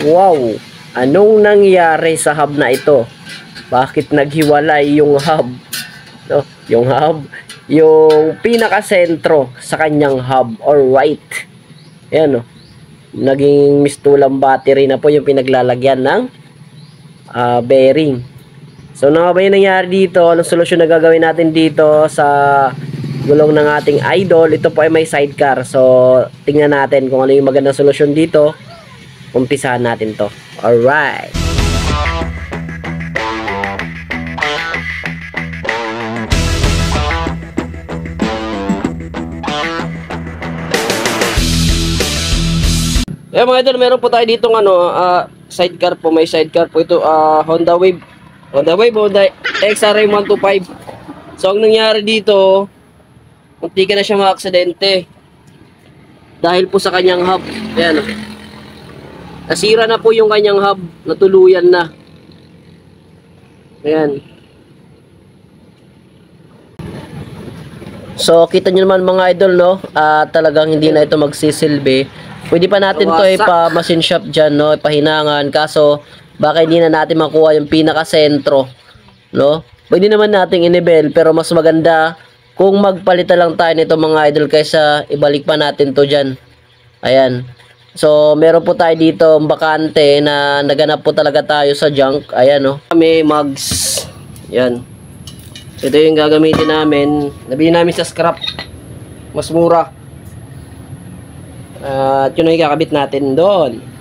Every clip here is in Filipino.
Wow! Anong nangyari sa hub na ito? Bakit naghiwalay yung hub? No, yung hub, yung pinakasentro sa kanyang hub. Alright. Ayan, no. Naging mistulang battery na po yung pinaglalagyan ng bearing. So, ano ba yung nangyari dito? Anong solusyon na gagawin natin dito sa gulong ng ating idol? Ito po ay may sidecar. So, tingnan natin kung ano yung magandang solusyon dito. Umpisahan natin to. Alright. Mga idol, meron po tayo dito sidecar po. May sidecar po ito, Honda Wave, Honda XRM 125. So, ang nangyari dito, munti ka na siya maaksidente dahil po sa kanyang hub. Ayan, nasira na po yung kanyang hub, natuluyan na. Ayan. So, kita nyo naman mga idol, no? Talagang hindi na ito magsisilbi. Pwede pa natin to ipa-machine shop dyan, no? Ipahinangan. Kaso, baka hindi na natin makuha yung pinaka-sentro, no? Pwede naman nating inibel, pero mas maganda kung magpalitan lang tayo nito mga idol kaysa ibalik pa natin to dyan. Ayan. So, meron po tayo dito bakante na naganap po talaga tayo sa junk. Ayan, no? May mugs. Ayan. Ito yung gagamitin namin. Nabili namin sa scrap. Mas mura. At yun ang ikakabit natin doon.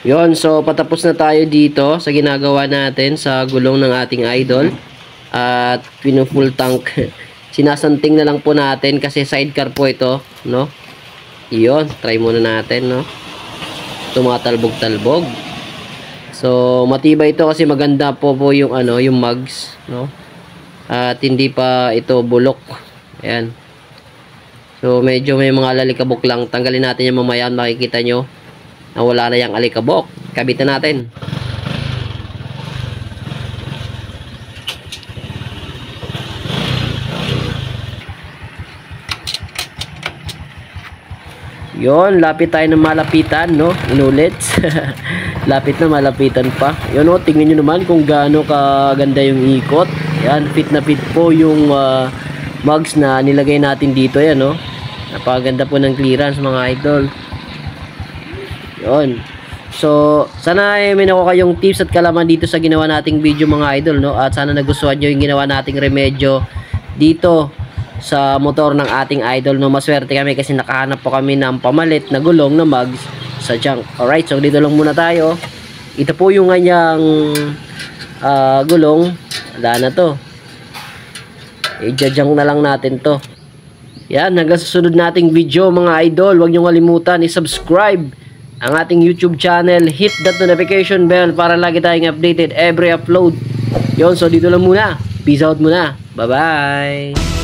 Yon, so patapos na tayo dito sa ginagawa natin sa gulong ng ating idol. At pinu-full tank. Sinasanting na lang po natin kasi sidecar po ito, no? Yon, try muna natin, no? Tumatalbog-talbog. So matibay ito kasi maganda po yung yung mugs, no? At hindi pa ito bulok. Ayan. So medyo may mga lalikabok lang. Tanggalin natin yung mamaya, makikita nyo na wala na yung alikabok. Kabitan natin. Yon, lapit tayo ng malapitan, no? Inulit. Lapit na malapitan pa. Yon, no? Tingnan nyo naman kung gaano kaganda yung ikot. Yan, fit na fit po yung mugs na nilagay natin dito. Yan, no? Napakaganda po ng clearance mga idol. Yon. So, sana may nakuha kayong tips at kalaman dito sa ginawa nating video mga idol, no? At sana nagustuhan nyo yung ginawa nating remedyo dito sa motor ng ating idol, no? Maswerte kami kasi nakahanap po kami ng pamalit na gulong na mugs sa junk. Alright, so dito lang muna tayo. Ito po yung kanyang gulong. Wala na to. I-junk na lang natin to. Yan, hanggang sa sunod nating video mga idol. Huwag nyo kalimutan i-subscribe ang ating YouTube channel, hit that notification bell para lagi tayong updated every upload. Yon, so dito lang muna. Peace out muna. Bye-bye.